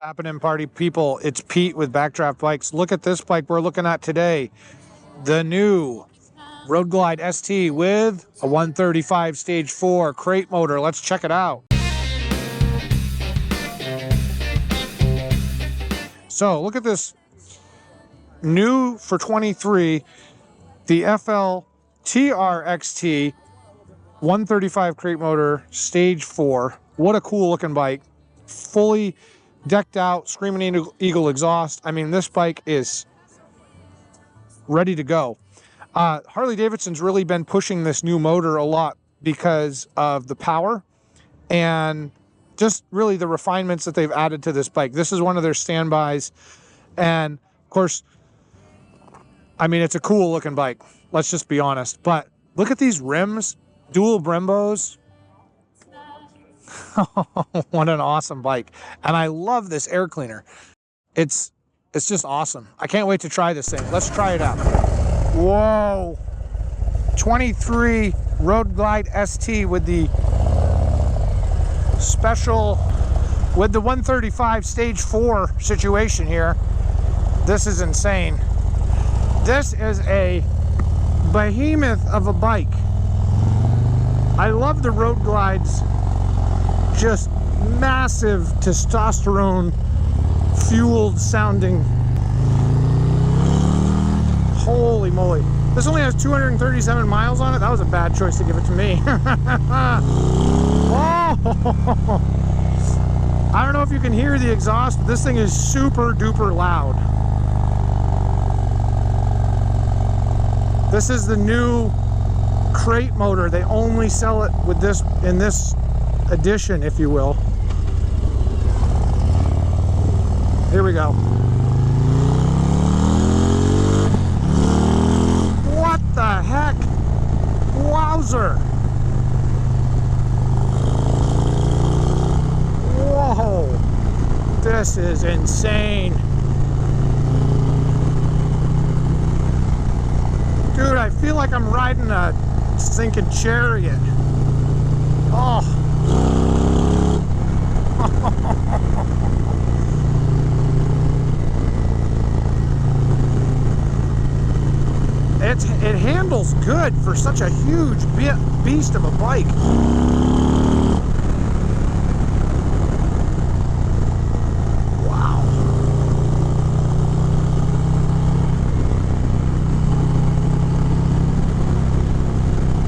Happening, party people, it's Pete with Backdraft Bikes. Look at this bike we're looking at today. The new Roadglide ST with a 135 stage 4 crate motor. Let's check it out. So look at this new for 23, the FL TRXT 135 crate motor stage 4. What a cool looking bike. Fully decked out, Screaming Eagle exhaust. I mean, this bike is ready to go. Harley Davidson's really been pushing this new motor a lot because of the power and just really the refinements that they've added to this bike. This is one of their standbys. And of course, I mean, it's a cool looking bike. Let's just be honest. But look at these rims, dual Brembos. What an awesome bike. And I love this air cleaner. It's just awesome. I can't wait to try this thing. Let's try it out. Whoa. 23 Roadglide ST with the special, with the 135 stage 4 situation here. This is insane. This is a behemoth of a bike. I love the Roadglides. Just massive testosterone fueled sounding. Holy moly. This only has 237 miles on it. That was a bad choice to give it to me. Oh! I don't know if you can hear the exhaust, but this thing is super duper loud. This is the new crate motor. They only sell it with this in this edition, if you will. Here we go. What the heck? Wowzer. Whoa. This is insane. Dude, I feel like I'm riding a sinking chariot. Oh. It handles good for such a huge beast of a bike. Wow.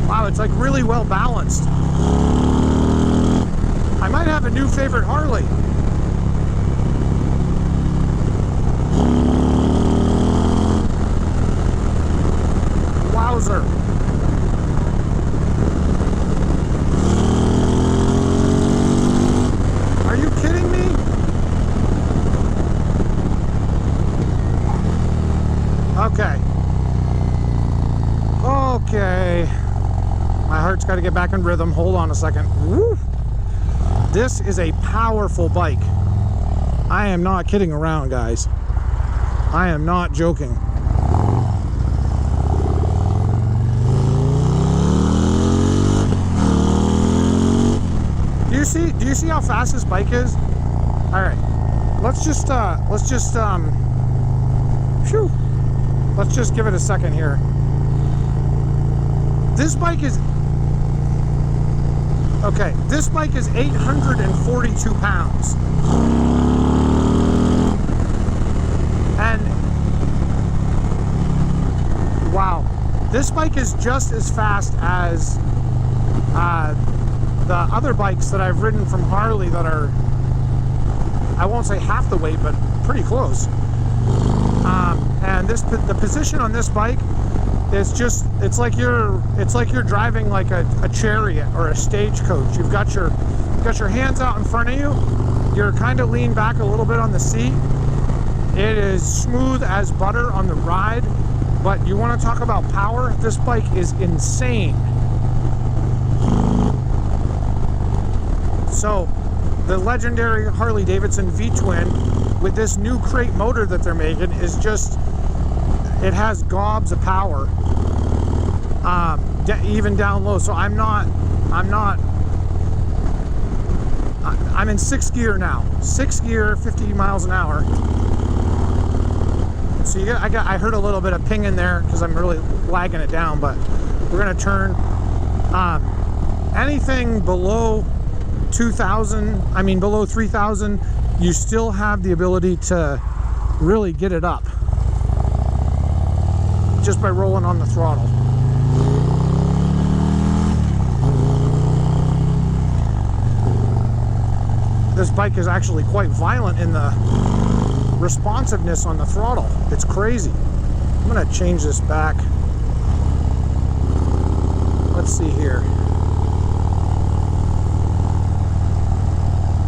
Wow, it's like really well balanced. I might have a new favorite Harley. Wowzer. Are you kidding me? Okay. Okay. My heart's got to get back in rhythm. Hold on a second. Woo. This is a powerful bike. I am not kidding around, guys. I am not joking. Do you see how fast this bike is? All right. Let's just give it a second here. This bike is okay, this bike is 842 pounds. And wow, this bike is just as fast as the other bikes that I've ridden from Harley that are, I won't say half the weight, but pretty close. And the position on this bike is just, it's like you're driving like a chariot or a stagecoach. You've got your hands out in front of you. You're kind of leaned back a little bit on the seat. It is smooth as butter on the ride, but you want to talk about power? This bike is insane. So the legendary Harley Davidson V-twin with this new crate motor that they're making is just, it has gobs of power, even down low. So I'm not I'm in 6th gear now. 6th gear, 50 miles an hour. So I heard a little bit of ping in there because I'm really lagging it down, but we're gonna turn. Anything below 2,000, I mean below 3,000, you still have the ability to really get it up just by rolling on the throttle. This bike is actually quite violent in the responsiveness on the throttle. It's crazy. I'm gonna change this back. Let's see here.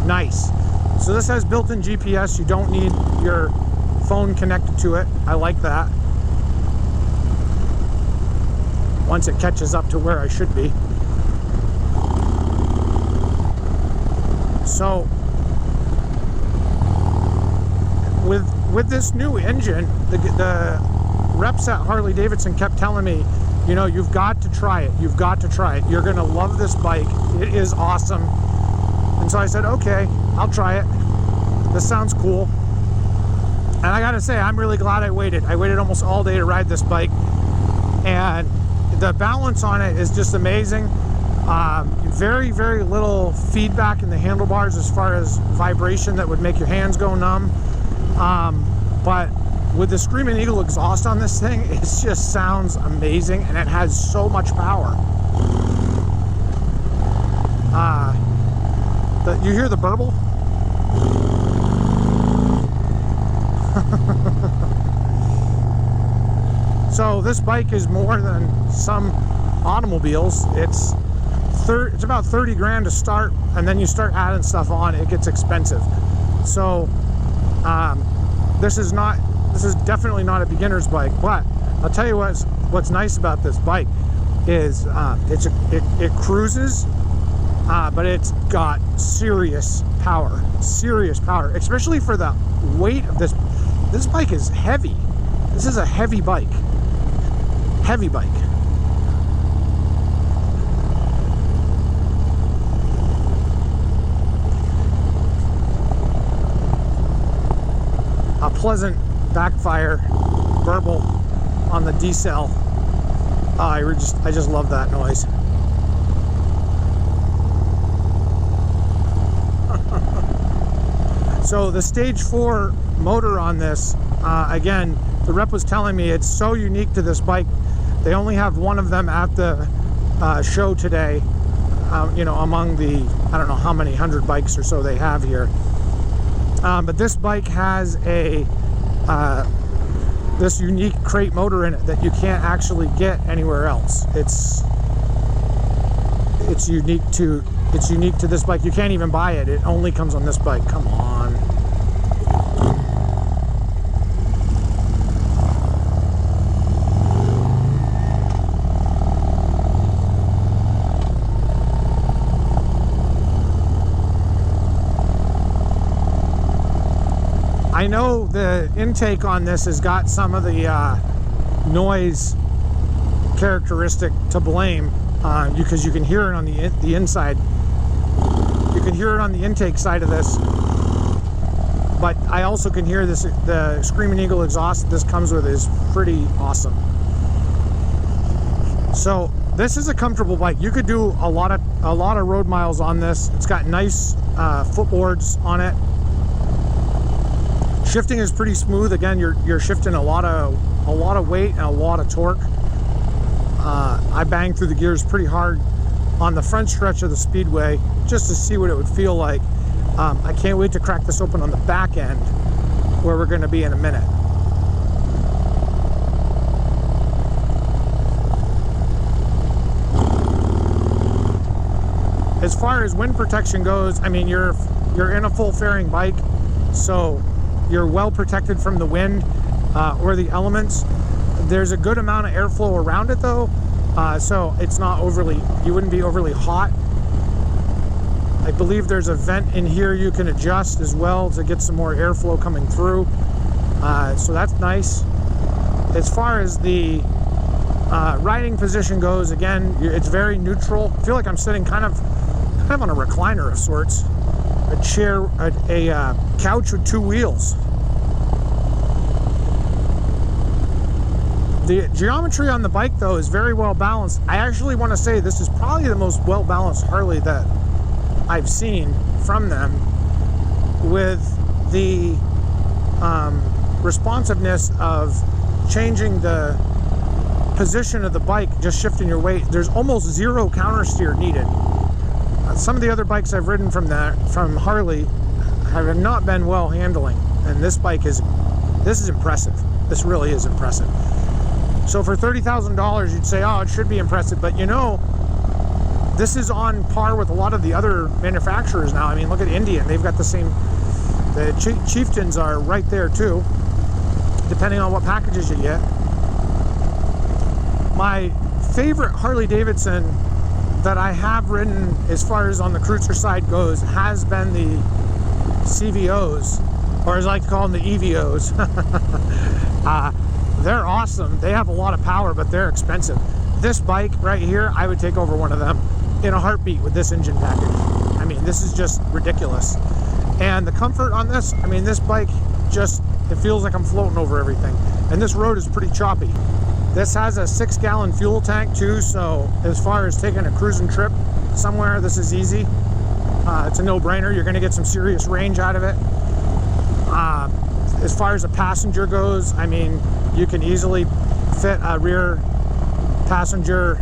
Nice. So this has built-in GPS. You don't need your phone connected to it. I like that. Once it catches up to where I should be. So with this new engine, the reps at Harley Davidson kept telling me, you know, you've got to try it. You've got to try it. You're going to love this bike. It is awesome. And so I said, okay, I'll try it. This sounds cool. And I got to say, I'm really glad I waited. I waited almost all day to ride this bike. And the balance on it is just amazing. Very, very little feedback in the handlebars as far as vibration that would make your hands go numb. But with the Screaming Eagle exhaust on this thing, it just sounds amazing, and it has so much power. You hear the burble? So this bike is more than some automobiles. It's about 30 grand to start, and then you start adding stuff on, it gets expensive. So this is definitely not a beginner's bike, but I'll tell you what's nice about this bike is it cruises, but it's got serious power, especially for the weight of this. This bike is heavy. This is a heavy bike. Heavy bike. A pleasant backfire burble on the decel. I just love that noise. So the Stage 4 motor on this, again, the rep was telling me it's so unique to this bike. They only have one of them at the show today, you know, among the, I don't know how many 100 bikes or so they have here. But this bike has this unique crate motor in it that you can't actually get anywhere else. It's unique to this bike. You can't even buy it. It only comes on this bike. Come on. I know the intake on this has got some of the noise characteristic to blame, because you can hear it on the inside. You can hear it on the intake side of this, but I also can hear this. The Screaming Eagle exhaust this comes with is pretty awesome. So this is a comfortable bike. You could do a lot of road miles on this. It's got nice footboards on it. Shifting is pretty smooth. Again, you're shifting a lot of weight and a lot of torque. I banged through the gears pretty hard on the front stretch of the speedway just to see what it would feel like. I can't wait to crack this open on the back end, where we're going to be in a minute. As far as wind protection goes, I mean, you're in a full fairing bike, so you're well protected from the wind or the elements. There's a good amount of airflow around it though, so it's not you wouldn't be overly hot. I believe there's a vent in here you can adjust as well to get some more airflow coming through, so that's nice. As far as the riding position goes, again, it's very neutral. I feel like I'm sitting kind of on a recliner of sorts. a chair, a couch with two wheels. The geometry on the bike, though, is very well balanced. I actually want to say this is probably the most well balanced Harley that I've seen from them, with the responsiveness of changing the position of the bike, just shifting your weight. There's almost zero counter steer needed. Some of the other bikes I've ridden from Harley have not been well handling, and this is impressive. This really is impressive. So for $30,000, you'd say, oh, it should be impressive, but you know, this is on par with a lot of the other manufacturers now. I mean, look at Indian. They've got the same, the Chieftains are right there too, depending on what packages you get. My favorite Harley Davidson that I have ridden, as far as on the cruiser side goes, has been the CVOs, or as I like to call them, the EVOs. They're awesome. They have a lot of power, but they're expensive. This bike right here, I would take over one of them in a heartbeat with this engine package. I mean, this is just ridiculous. And the comfort on this, I mean, this bike just, it feels like I'm floating over everything. And this road is pretty choppy. This has a 6-gallon fuel tank too, so as far as taking a cruising trip somewhere, this is easy. It's a no-brainer. You're going to get some serious range out of it. As far as a passenger goes, I mean, you can easily fit a rear passenger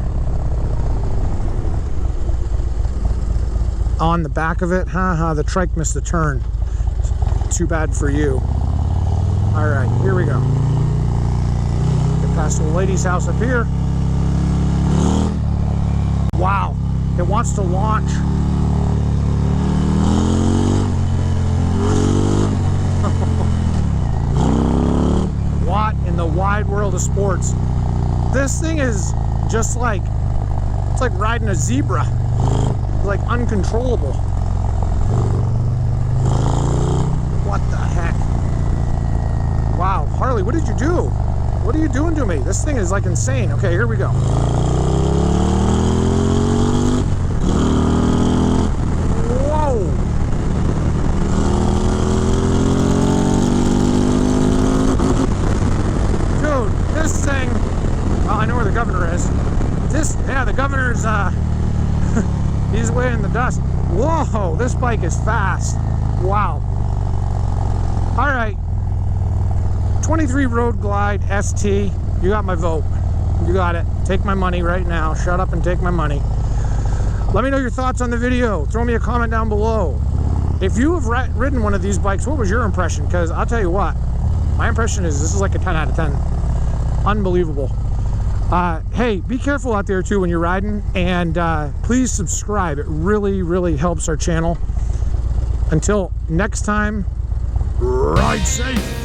on the back of it. The trike missed the turn. Too bad for you. All right, here we go. Get past the lady's house up here. Wow, it wants to launch. What in the wide world of sports? This thing is just like, it's like riding a zebra. It's like uncontrollable. What the heck? Wow, Harley, what did you do? What are you doing to me? This thing is like insane. Okay, here we go. Whoa! This thing, well, I know where the governor is. Yeah, the governor's, he's way in the dust. Whoa, this bike is fast. Wow. All right, 23 Roadglide ST, you got my vote. You got it. Take my money right now. Shut up and take my money. Let me know your thoughts on the video. Throw me a comment down below. If you have ridden one of these bikes, what was your impression? Because I'll tell you what, my impression is this is like a 10 out of 10. Unbelievable. Hey, be careful out there too when you're riding, and please subscribe. It really, really helps our channel. Until next time, ride safe.